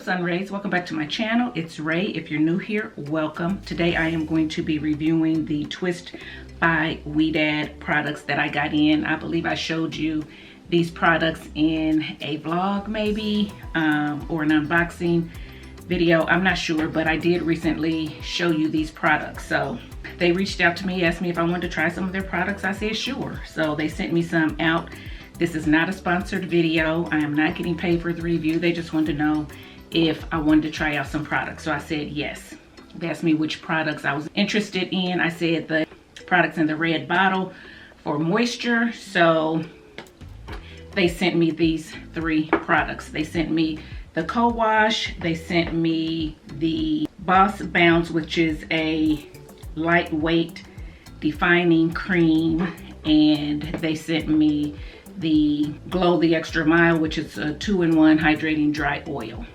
Sun Rays, welcome back to my channel. It's Ray. If you're new here, welcome. Today I am going to be reviewing the Twist by Ouidad products that I got in. I believe I showed you these products in a vlog maybe, or an unboxing video. I'm not sure, but I did recently show you these products. So they reached out to me, asked me if I wanted to try some of their products. I said sure. So they sent me some out. This is not a sponsored video. I am not getting paid for the review. They just wanted to know if I wanted to try out some products. So I said yes. They asked me which products I was interested in. I said the products in the red bottle for moisture. So they sent me these three products. They sent me the co-wash. They sent me the Boss Bounce, which is a lightweight defining cream. And they sent me the Glow the Extra Mile, which is a 2-in-1 hydrating dry oil.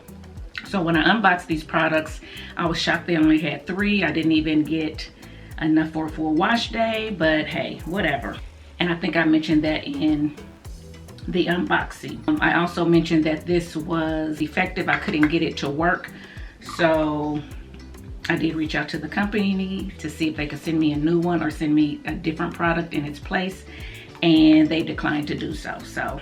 So when I unboxed these products, I was shocked they only had 3. I didn't even get enough for a full wash day, but hey, whatever. And I think I mentioned that in the unboxing. I also mentioned that this was defective. I couldn't get it to work. So I did reach out to the company to see if they could send me a new one or send me a different product in its place. And they declined to do so. So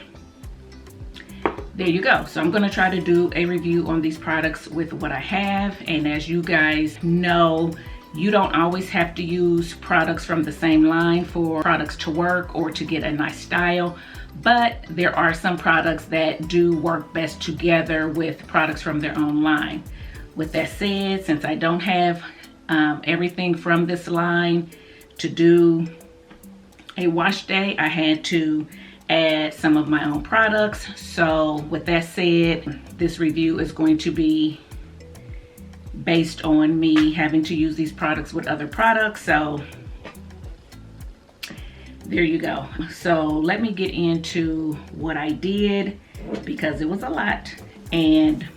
there you go. So I'm going to try to do a review on these products with what I have. And as you guys know, you don't always have to use products from the same line for products to work or to get a nice style. But there are some products that do work best together with products from their own line. With that said, since I don't have everything from this line to do a wash day, I had to add some of my own products. So with that said, this review is going to be based on me having to use these products with other products. So there you go. So let me get into what I did, because it was a lot and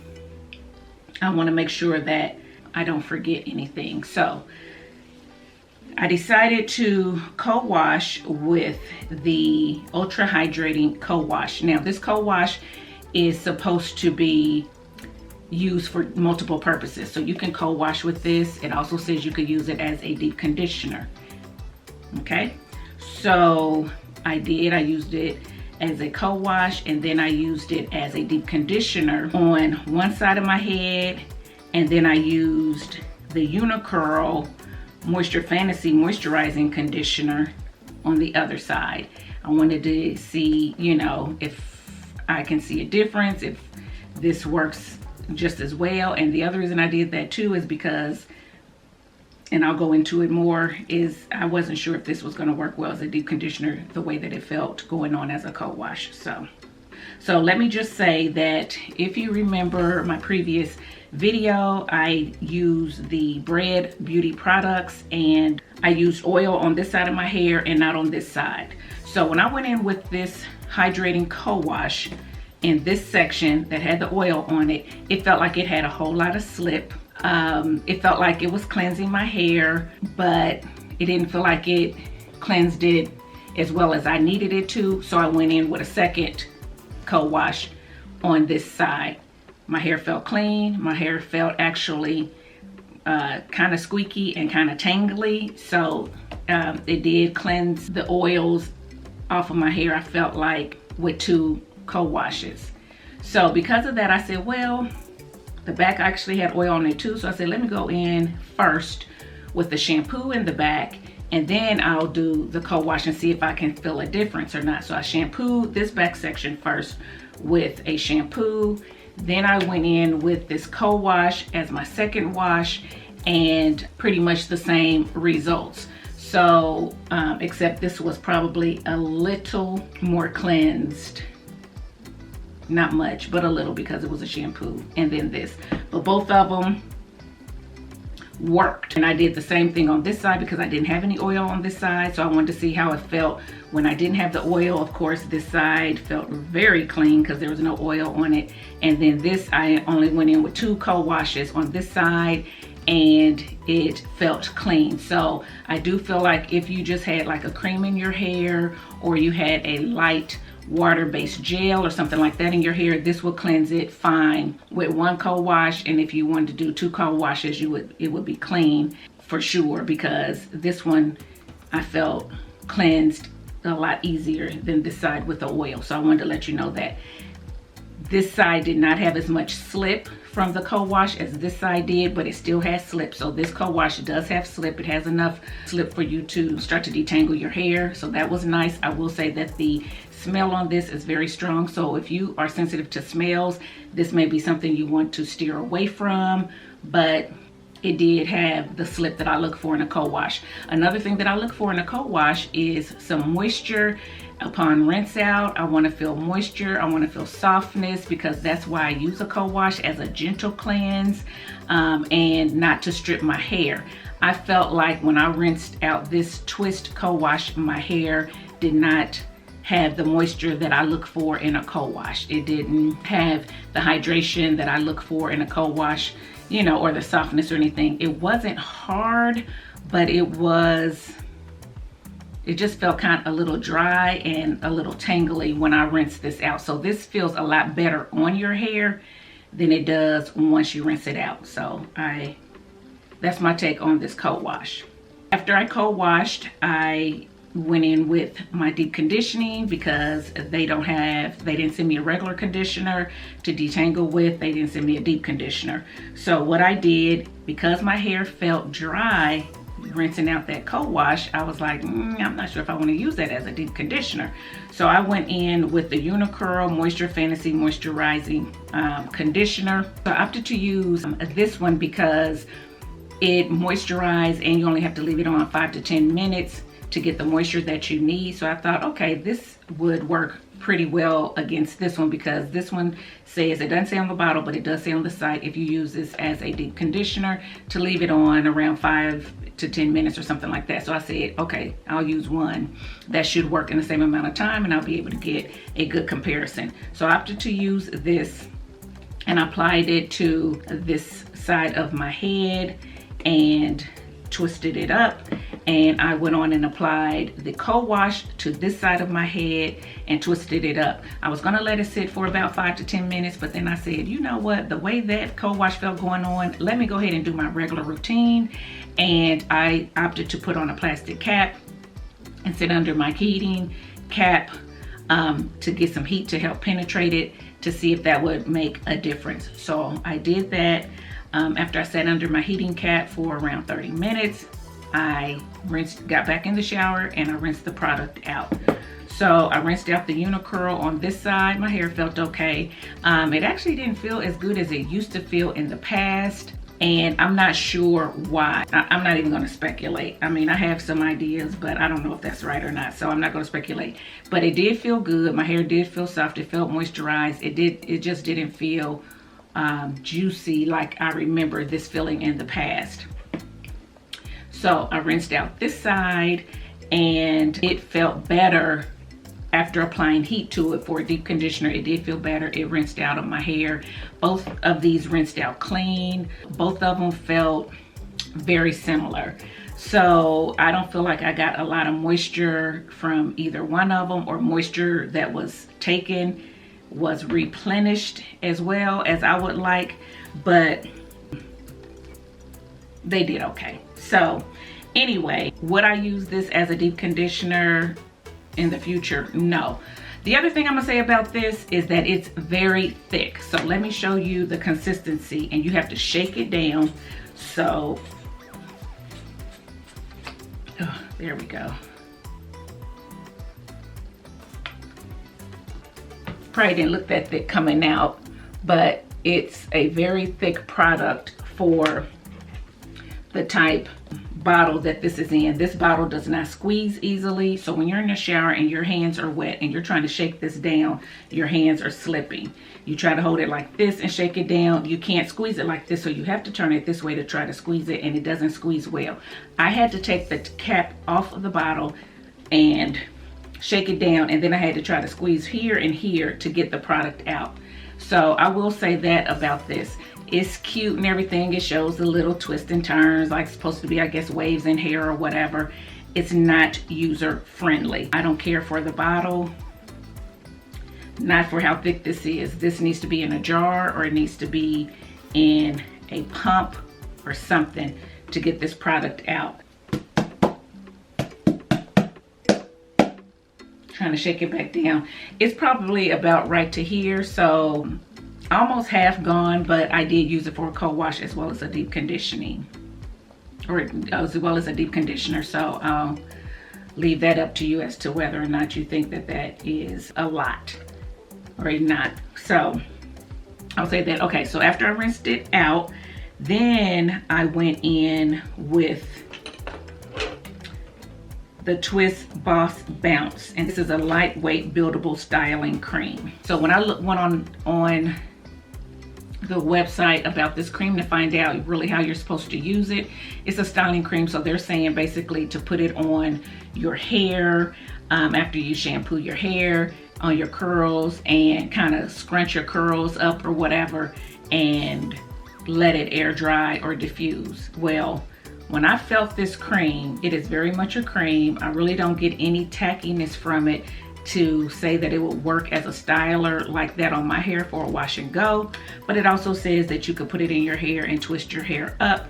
I want to make sure that I don't forget anything. So I decided to co-wash with the Ultra Hydrating Co-Wash. Now this co-wash is supposed to be used for multiple purposes. So you can co-wash with this. It also says you could use it as a deep conditioner. Okay, so I did. I used it as a co-wash, and then I used it as a deep conditioner on one side of my head, and then I used the Unicurl Moisture Fantasy Moisturizing Conditioner on the other side. I wanted to see, you know, if I can see a difference, if this works just as well. And the other reason I did that too is because, and I'll go into it more, is I wasn't sure if this was going to work well as a deep conditioner the way that it felt going on as a co-wash. So let me just say that if you remember my previous video, I used the Bread Beauty products and I used oil on this side of my hair and not on this side. So when I went in with this hydrating co-wash in this section that had the oil on it, it felt like it had a whole lot of slip. It felt like it was cleansing my hair, but it didn't feel like it cleansed it as well as I needed it to. So I went in with a second co-wash on this side. My hair felt clean. My hair felt actually kind of squeaky and kind of tangly. So it did cleanse the oils off of my hair, I felt like, with 2 co-washes. So because of that, I said, well, the back actually had oil on it too. So I said, let me go in first with the shampoo in the back, and then I'll do the co-wash and see if I can feel a difference or not. So I shampooed this back section first with a shampoo. Then I went in with this co-wash as my second wash, and pretty much the same results. So except this was probably a little more cleansed. Not much, but a little, because it was a shampoo. And then this, but both of them worked. And I did the same thing on this side because I didn't have any oil on this side. So I wanted to see how it felt when I didn't have the oil. Of course, this side felt very clean because there was no oil on it. And then this, I only went in with 2 co-washes on this side and it felt clean. So I do feel like if you just had like a cream in your hair, or you had a light water-based gel or something like that in your hair, this will cleanse it fine with one co-wash. And if you wanted to do 2 co-washes, it would be clean for sure, because this one I felt cleansed a lot easier than this side with the oil. So I wanted to let you know that this side did not have as much slip from the co-wash as this side did, but it still has slip. So this co-wash does have slip. It has enough slip for you to start to detangle your hair. So that was nice. I will say that the smell on this is very strong. So if you are sensitive to smells, this may be something you want to steer away from, but it did have the slip that I look for in a co-wash. Another thing that I look for in a co-wash is some moisture. Upon rinse out, I want to feel moisture. I want to feel softness, because that's why I use a co-wash, as a gentle cleanse, and not to strip my hair. I felt like when I rinsed out this twist co-wash, my hair did not have the moisture that I look for in a co-wash. It didn't have the hydration that I look for in a co-wash, you know, or the softness or anything. It wasn't hard, but it just felt kind of a little dry and a little tangly when I rinsed this out. So this feels a lot better on your hair than it does once you rinse it out. So that's my take on this co-wash. After I co-washed, I went in with my deep conditioning, because they didn't send me a regular conditioner to detangle with. They didn't send me a deep conditioner. So what I did, because my hair felt dry rinsing out that co-wash, I was like, I'm not sure if I want to use that as a deep conditioner. So I went in with the Unicurl Moisture Fantasy Moisturizing Conditioner. So I opted to use this one because it moisturizes and you only have to leave it on 5 to 10 minutes to get the moisture that you need. So I thought, okay, this would work pretty well against this one, because this one says, it doesn't say on the bottle, but it does say on the site, if you use this as a deep conditioner, to leave it on around 5 to 10 minutes or something like that. So I said, okay, I'll use one that should work in the same amount of time, and I'll be able to get a good comparison. So I opted to use this and applied it to this side of my head and twisted it up, and I went on and applied the co-wash to this side of my head and twisted it up. I was gonna let it sit for about 5 to 10 minutes, but then I said, you know what, the way that co-wash felt going on, let me go ahead and do my regular routine. And I opted to put on a plastic cap and sit under my heating cap to get some heat to help penetrate it, to see if that would make a difference. So I did that. After I sat under my heating cap for around 30 minutes, I got back in the shower, and I rinsed the product out. So I rinsed out the Unicurl on this side. My hair felt okay. It actually didn't feel as good as it used to feel in the past, and I'm not sure why. I'm not even going to speculate. I mean, I have some ideas, but I don't know if that's right or not, so I'm not going to speculate. But it did feel good. My hair did feel soft. It felt moisturized. It just didn't feel juicy like I remember this feeling in the past. So I rinsed out this side, and it felt better after applying heat to it for a deep conditioner. It did feel better. It rinsed out of my hair. Both of these rinsed out clean. Both of them felt very similar. So I don't feel like I got a lot of moisture from either one of them, or moisture that was taken was replenished as well as I would like, but they did okay. So anyway, would I use this as a deep conditioner in the future? No. The other thing I'm gonna say about this is that it's very thick. So let me show you the consistency, and you have to shake it down. So, oh, there we go. Probably didn't look that thick coming out, but it's a very thick product for the type bottle that this is in. This bottle does not squeeze easily, so when you're in the shower and your hands are wet and you're trying to shake this down, your hands are slipping. You try to hold it like this and shake it down, you can't squeeze it like this, so you have to turn it this way to try to squeeze it, and it doesn't squeeze well. I had to take the cap off of the bottle and shake it down, and then I had to try to squeeze here and here to get the product out. So I will say that about this. It's cute and everything. It shows the little twists and turns, like it's supposed to be, I guess, waves in hair or whatever. It's not user friendly. I don't care for the bottle. not for how thick this is. This needs to be in a jar, or it needs to be in a pump or something to get this product out. Trying to shake it back down. It's probably about right to here, so almost half gone, but I did use it for a cold wash as well as a deep conditioning, or as well as a deep conditioner. So I'll leave that up to you as to whether or not you think that that is a lot or not. So I'll say that. Okay, so after I rinsed it out, then I went in with the Twist Boss Bounce, and this is a lightweight buildable styling cream. So when I went on the website about this cream to find out really how you're supposed to use it, it's a styling cream, so they're saying basically to put it on your hair after you shampoo your hair, on your curls, and kind of scrunch your curls up or whatever, and let it air dry or diffuse. Well, when I felt this cream, it is very much a cream. I really don't get any tackiness from it to say that it would work as a styler like that on my hair for a wash and go. But it also says that you could put it in your hair and twist your hair up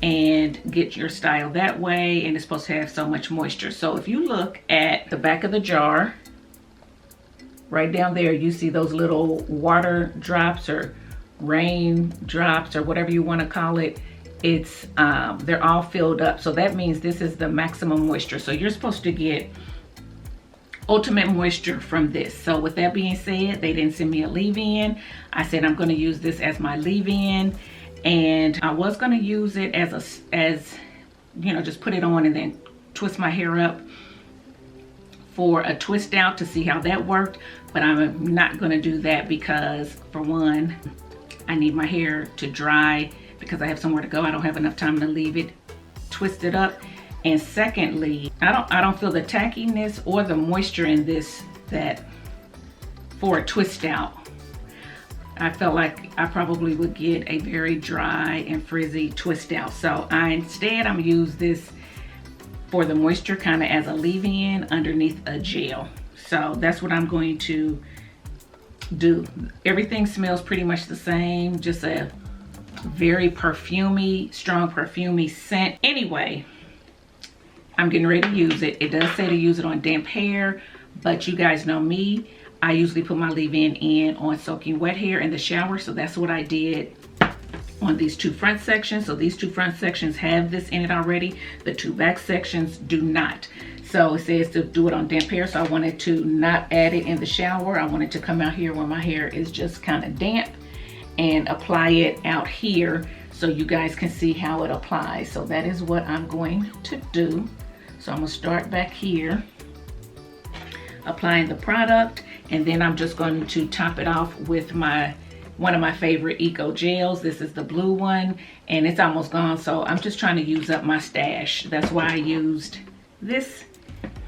and get your style that way. And it's supposed to have so much moisture. So if you look at the back of the jar, right down there, you see those little water drops or rain drops or whatever you want to call it. It's they're all filled up, so that means this is the maximum moisture. So you're supposed to get ultimate moisture from this. So with that being said, they didn't send me a leave-in. I said I'm going to use this as my leave-in, and I was going to use it as you know, just put it on and then twist my hair up for a twist out to see how that worked. But I'm not going to do that because, for one, I need my hair to dry because I have somewhere to go. I don't have enough time to leave it twisted up. And secondly, I don't feel the tackiness or the moisture in this that for a twist out. I felt like I probably would get a very dry and frizzy twist out. So instead I'm gonna use this for the moisture kind of as a leave-in underneath a gel. So that's what I'm going to do. Everything smells pretty much the same, just a very perfumey, strong perfumey scent. Anyway, I'm getting ready to use it. It does say to use it on damp hair, but you guys know me. I usually put my leave-in on soaking wet hair in the shower, so that's what I did on these two front sections. So these two front sections have this in it already. The two back sections do not. So it says to do it on damp hair, so I wanted to not add it in the shower. I wanted to come out here where my hair is just kind of damp and apply it out here so you guys can see how it applies. So that is what I'm going to do. So I'm gonna start back here applying the product, and then I'm just going to top it off with one of my favorite eco gels. This is the blue one, and it's almost gone, so I'm just trying to use up my stash. That's why I used this,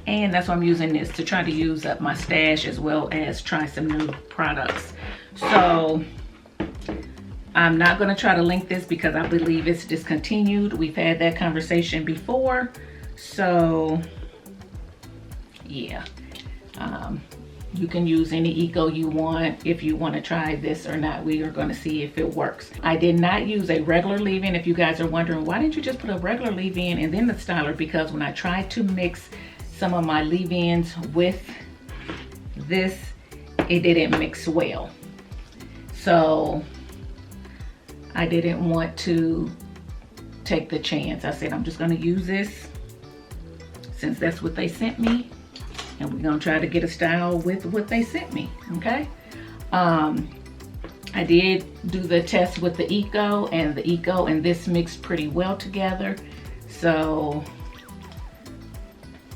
and that's why I'm using this, to try to use up my stash as well as try some new products. So I'm not going to try to link this because I believe it's discontinued. We've had that conversation before. So yeah, you can use any eco you want if you want to try this or not. We are going to see if it works. I did not use a regular leave-in. If you guys are wondering, why didn't you just put a regular leave-in and then the styler? Because when I tried to mix some of my leave-ins with this, it didn't mix well. So I didn't want to take the chance. I said I'm just going to use this since that's what they sent me, and we're going to try to get a style with what they sent me. Okay. I did do the test with the eco, and the eco and this mixed pretty well together. So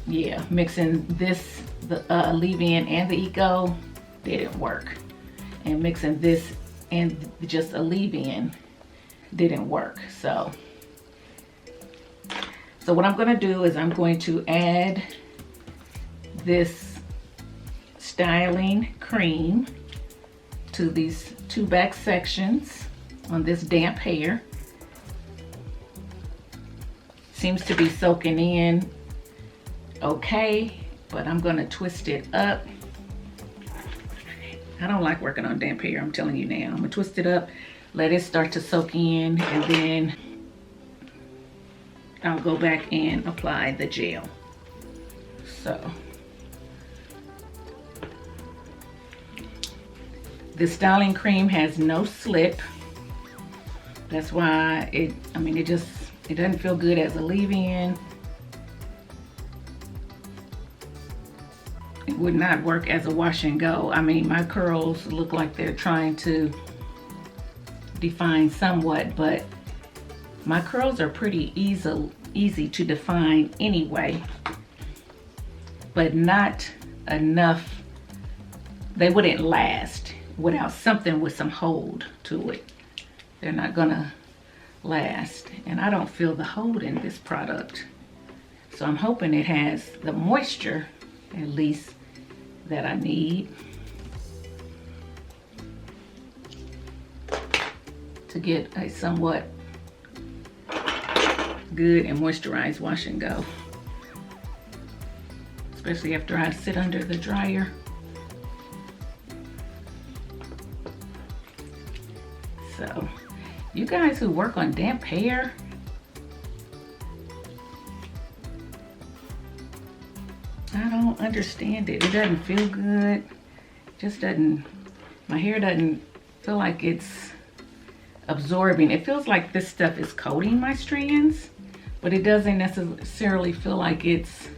yeah, mixing this, the leave-in and the eco didn't work, and mixing this and just a leave-in didn't work. So what I'm going to do is I'm going to add this styling cream to these two back sections on this damp hair. Seems to be soaking in okay, but I'm going to twist it up I don't like working on damp hair, I'm telling you now. I'm gonna twist it up, let it start to soak in, and then I'll go back and apply the gel. So, the styling cream has no slip. That's why it doesn't feel good as a leave-in. It would not work as a wash and go. I mean, my curls look like they're trying to define somewhat, but my curls are pretty easy to define anyway, but not enough. They wouldn't last without something with some hold to it. They're not gonna last, and I don't feel the hold in this product. So I'm hoping it has the moisture, at least, that I need to get a somewhat good and moisturized wash and go, especially after I sit under the dryer. So, you guys who work on damp hair, I don't understand it. It doesn't feel good. Just doesn't, my hair doesn't feel like it's absorbing. It feels like this stuff is coating my strands, but it doesn't necessarily feel like it's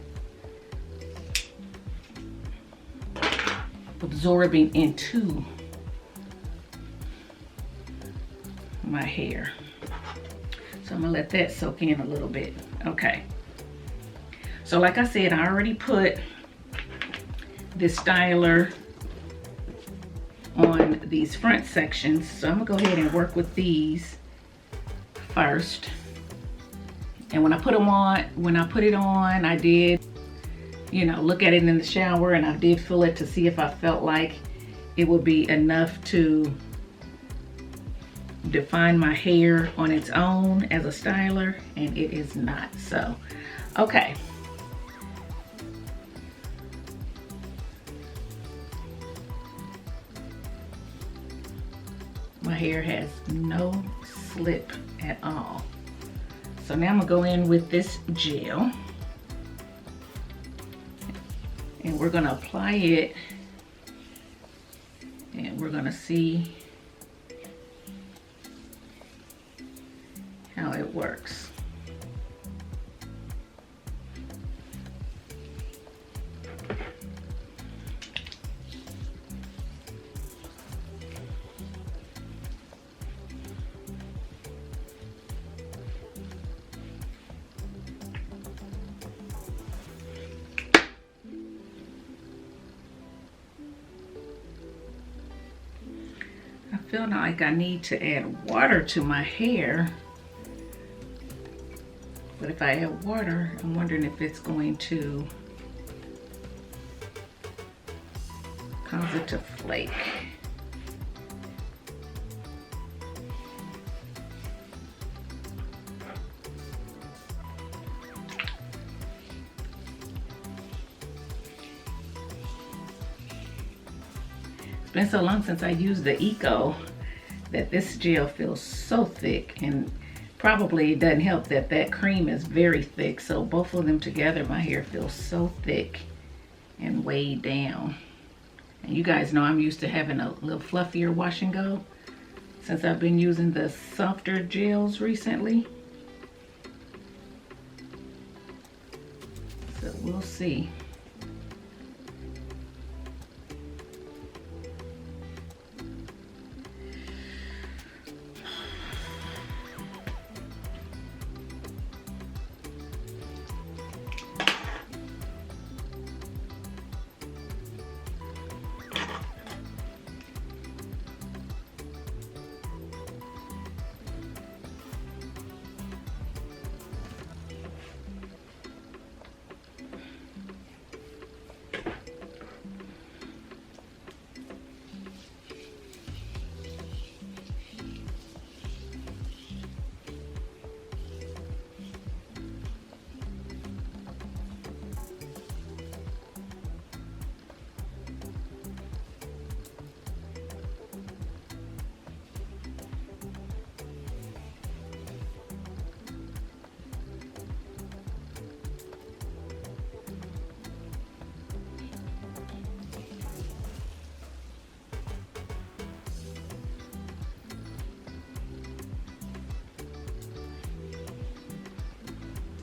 absorbing into my hair. So I'm gonna let that soak in a little bit. Okay. So like I said, I already put this styler on these front sections. So I'm gonna go ahead and work with these first. And when I put it on, I did, look at it in the shower, and I did feel it to see if I felt like it would be enough to define my hair on its own as a styler, and it is not. So, okay. My hair has no slip at all. So now I'm gonna go in with this gel, and we're gonna apply it, and we're gonna see how it works. I feel like I need to add water to my hair. But if I add water, I'm wondering if it's going to cause it to flake. It's been so long since I used the Eco that this gel feels so thick, and probably it doesn't help that that cream is very thick. So both of them together, my hair feels so thick and weighed down. And you guys know I'm used to having a little fluffier wash and go since I've been using the softer gels recently. So we'll see.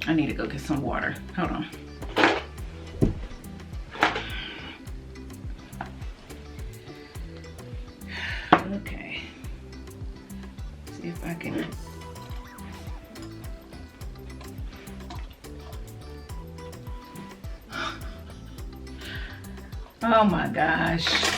I need to go get some water. Hold on. Okay. See if I can. Oh my gosh.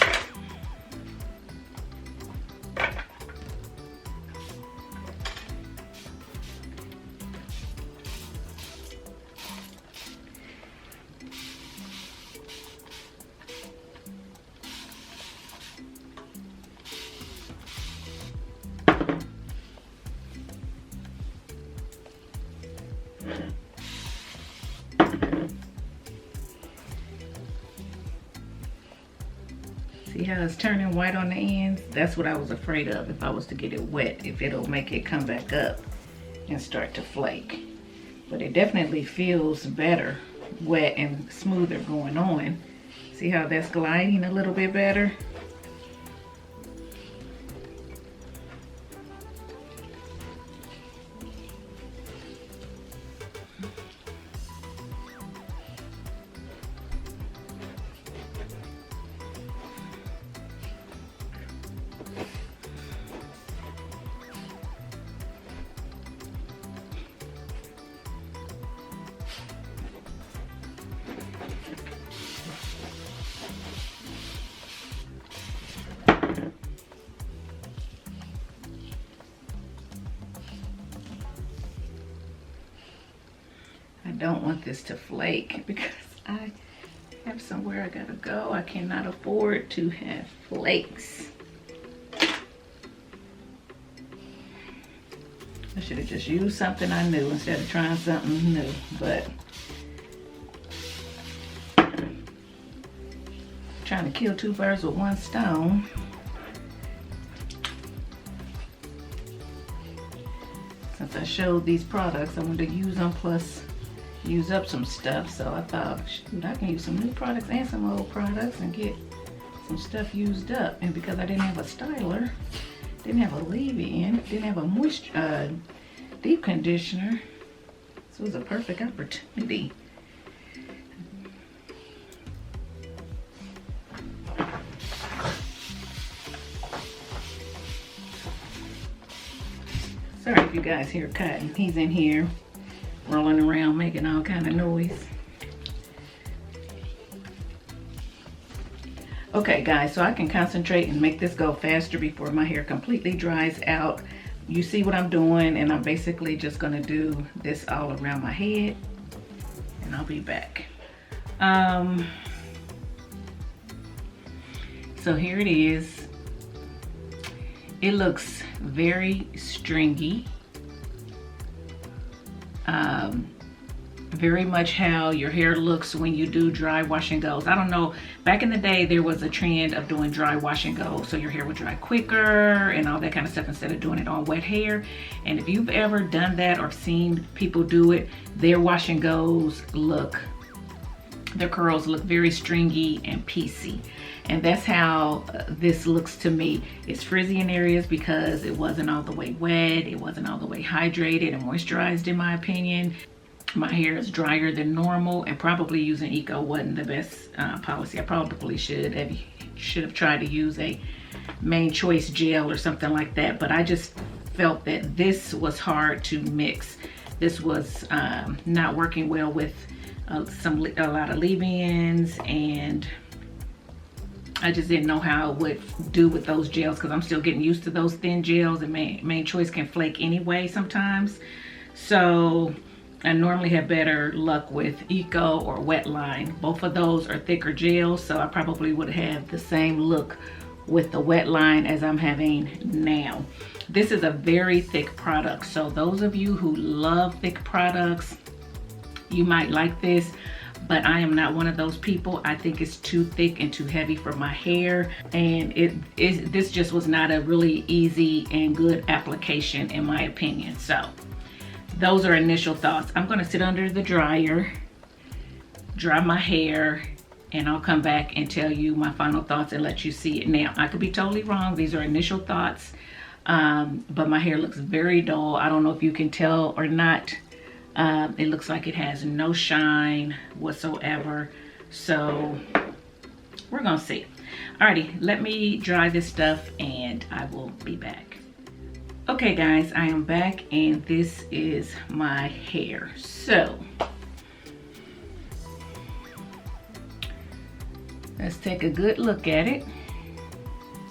See how it's turning white on the ends? That's what I was afraid of, if I was to get it wet, if it'll make it come back up and start to flake. But it definitely feels better, wet and smoother going on. See how that's gliding a little bit better? I don't want this to flake because I have somewhere I gotta go. I cannot afford to have flakes. I should have just used something I knew instead of trying something new, but trying to kill two birds with one stone. Since I showed these products, I wanted to use them plus use up some stuff. So I thought, shoot, I can use some new products and some old products and get some stuff used up. And because I didn't have a styler, didn't have a leave-in, didn't have a moisture deep conditioner, this was a perfect opportunity. Sorry if you guys hear Cotton. He's in here rolling around making all kind of noise. Okay guys, so I can concentrate and make this go faster before my hair completely dries out. You see what I'm doing, and I'm basically just gonna do this all around my head, and I'll be back. So here it is. It looks very stringy. Very much how your hair looks when you do dry wash and goes. I don't know, back in the day there was a trend of doing dry wash and go, so your hair would dry quicker and all that kind of stuff instead of doing it on wet hair. And if you've ever done that or seen people do it, their wash and goes look, their curls look very stringy and piecey. And that's how this looks to me. It's frizzy in areas because it wasn't all the way wet, it wasn't all the way hydrated and moisturized, in my opinion. My hair is drier than normal, and probably using Eco wasn't the best policy. I probably should have tried to use a main choice gel or something like that, but I just felt that this was hard to mix. This was not working well with a lot of leave-ins, and I just didn't know how it would do with those gels because I'm still getting used to those thin gels, and main choice can flake anyway sometimes. So I normally have better luck with Eco or Wetline. Both of those are thicker gels, so I probably would have the same look with the Wetline as I'm having now. This is a very thick product, so those of you who love thick products, you might like this, but I am not one of those people. I think it's too thick and too heavy for my hair, and this just was not a really easy and good application in my opinion. So those are initial thoughts. I'm gonna sit under the dryer, dry my hair, and I'll come back and tell you my final thoughts and let you see it. Now, I could be totally wrong. These are initial thoughts, but my hair looks very dull. I don't know if you can tell or not. It looks like it has no shine whatsoever. So we're gonna see. Alrighty, let me dry this stuff and I will be back. Okay guys, I am back and this is my hair. So let's take a good look at it.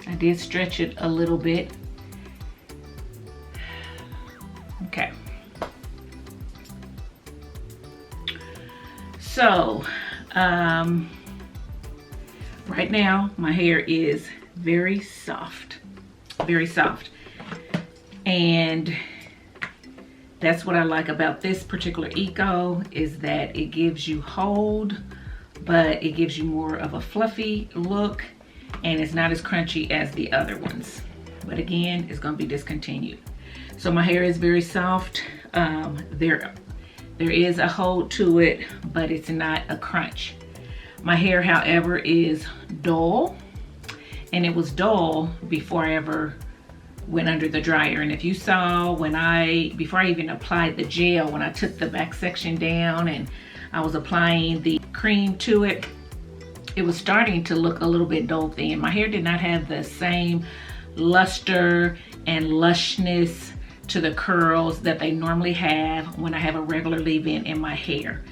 I did stretch it a little bit. Okay. So, right now my hair is very soft, and that's what I like about this particular Eco, is that it gives you hold, but it gives you more of a fluffy look, and it's not as crunchy as the other ones. But again, it's going to be discontinued. So my hair is very soft. There is a hold to it, but it's not a crunch. My hair, however, is dull, and it was dull before I ever went under the dryer. And if you saw before I even applied the gel, when I took the back section down and I was applying the cream to it, it was starting to look a little bit dull thin. My hair did not have the same luster and lushness to the curls that they normally have when I have a regular leave-in in my hair.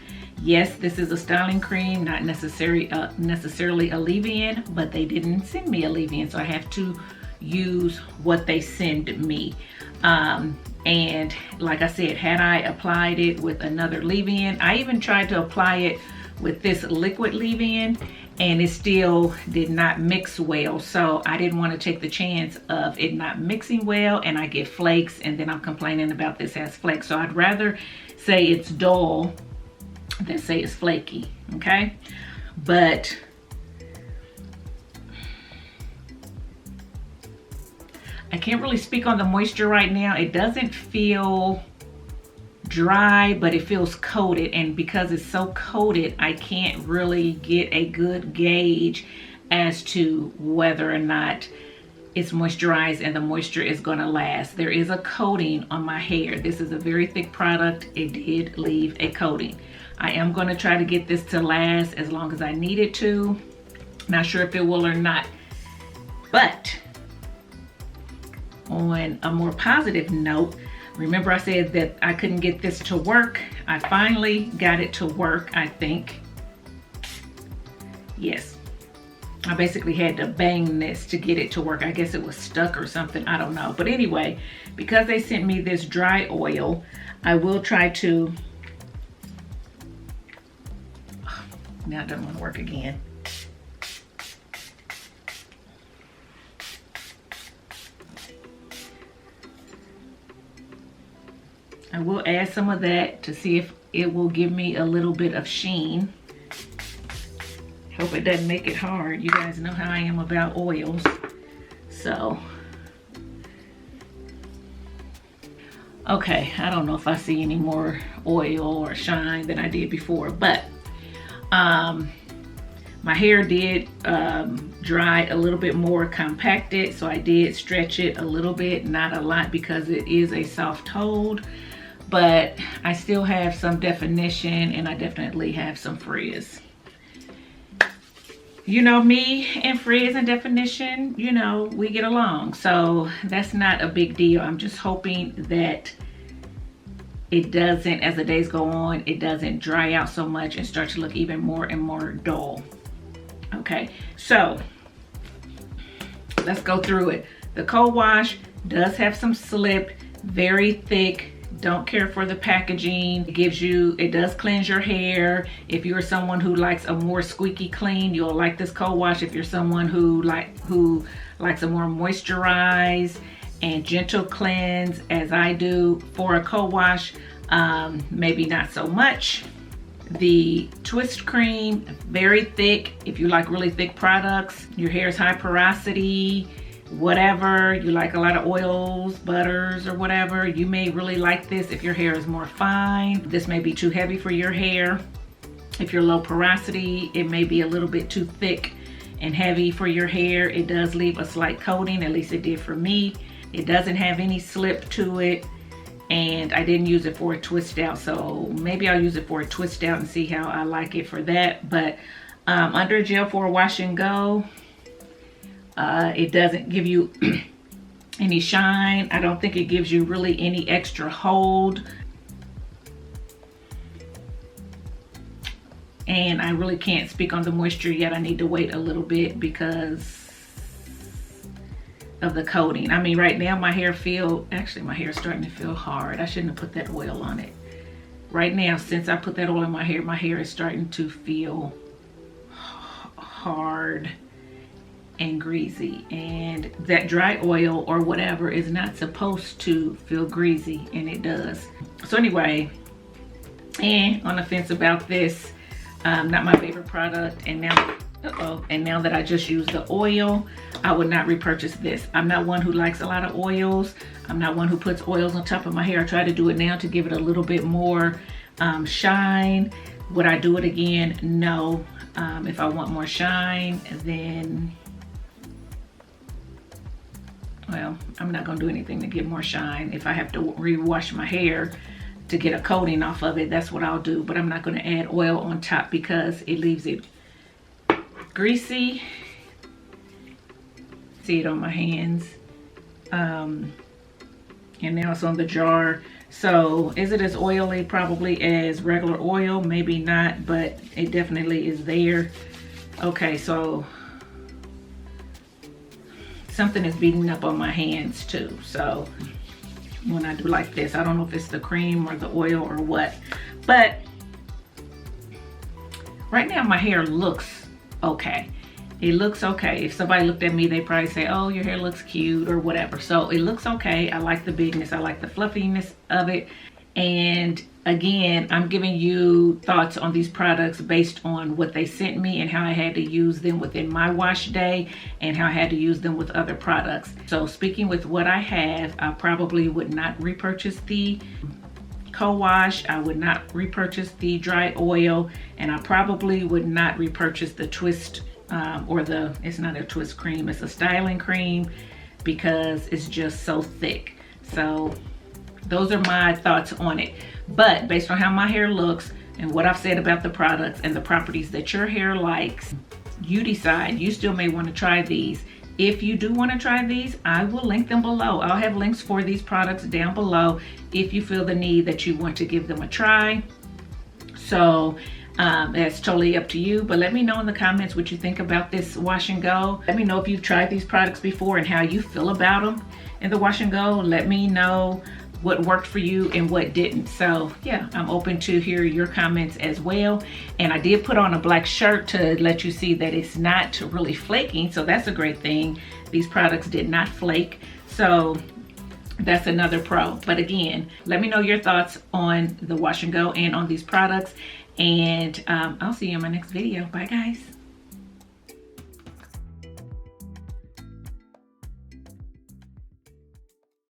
Yes, this is a styling cream, not necessarily a leave-in, but they didn't send me a leave-in, so I have to use what they send me. And like I said, had I applied it with another leave-in, I even tried to apply it with this liquid leave-in, and it still did not mix well. So I didn't want to take the chance of it not mixing well and I get flakes, and then I'm complaining about this has flakes. So I'd rather say it's dull than say it's flaky, okay? But I can't really speak on the moisture right now. It doesn't feel dry, but it feels coated, and because it's so coated, I can't really get a good gauge as to whether or not it's moisturized and the moisture is going to last. There is a coating on my hair. This is a very thick product. It did leave a coating. I am going to try to get this to last as long as I need it to. Not sure if it will or not, but on a more positive note, remember I said that I couldn't get this to work. I finally got it to work, I think. Yes. I basically had to bang this to get it to work. I guess it was stuck or something. I don't know. But anyway, because they sent me this dry oil, I will try to... Now it doesn't want to work again. I will add some of that to see if it will give me a little bit of sheen. Hope it doesn't make it hard. You guys know how I am about oils. So, okay, I don't know if I see any more oil or shine than I did before, but my hair did dry a little bit more compacted, so I did stretch it a little bit, not a lot because it is a soft hold. But I still have some definition, and I definitely have some frizz. You know, me and frizz and definition, you know, we get along. So that's not a big deal. I'm just hoping that it doesn't, as the days go on, it doesn't dry out so much and start to look even more and more dull. Okay, so let's go through it. The cold wash does have some slip, very thick. Don't care for the packaging. It does cleanse your hair. If you're someone who likes a more squeaky clean, you'll like this cold wash. If you're someone who likes a more moisturized and gentle cleanse, as I do for a cold wash, maybe not so much. The twist cream, very thick. If you like really thick products, your hair is high porosity, whatever, you like a lot of oils, butters, or whatever, you may really like this. If your hair is more fine, this may be too heavy for your hair. If you're low porosity, it may be a little bit too thick and heavy for your hair. It does leave a slight coating, at least it did for me. It doesn't have any slip to it, and I didn't use it for a twist out, so maybe I'll use it for a twist out and see how I like it for that. But under gel for a wash and go, it doesn't give you any shine. I don't think it gives you really any extra hold. And I really can't speak on the moisture yet. I need to wait a little bit because of the coating. I mean, right now my hair actually my hair is starting to feel hard. I shouldn't have put that oil on it. Right now, since I put that oil in my hair is starting to feel hard and greasy, and that dry oil or whatever is not supposed to feel greasy, and it does. So anyway, on the fence about this. Not my favorite product, and now that I just used the oil, I would not repurchase this. I'm not one who likes a lot of oils. I'm not one who puts oils on top of my hair. I try to do it now to give it a little bit more shine. Would I do it again? No. If I want more shine, then, well, I'm not gonna do anything to get more shine. If I have to rewash my hair to get a coating off of it, that's what I'll do. But I'm not going to add oil on top because it leaves it greasy. See it on my hands. And now it's on the jar. So is it as oily probably as regular oil? Maybe not, but it definitely is there. Okay, so something is beating up on my hands too. So when I do like this, I don't know if it's the cream or the oil or what, but right now my hair looks okay. It looks okay. If somebody looked at me, they probably say, oh, your hair looks cute or whatever. So it looks okay. I like the bigness. I like the fluffiness of it. And again, I'm giving you thoughts on these products based on what they sent me and how I had to use them within my wash day and how I had to use them with other products. So speaking with what I have, I probably would not repurchase the co-wash. I would not repurchase the dry oil, and I probably would not repurchase the twist it's not a twist cream, it's a styling cream, because it's just so thick. So those are my thoughts on it. But based on how my hair looks and what I've said about the products and the properties that your hair likes, you decide. You still may want to try these. If you do want to try these, I will link them below. I'll have links for these products down below if you feel the need that you want to give them a try. So that's totally up to you, but let me know in the comments what you think about this wash and go. Let me know if you've tried these products before and how you feel about them in the wash and go. Let me know what worked for you and what didn't. So yeah, I'm open to hear your comments as well. And I did put on a black shirt to let you see that it's not really flaking, so that's a great thing. These products did not flake, so that's another pro. But again, let me know your thoughts on the wash and go and on these products, and I'll see you in my next video. Bye guys.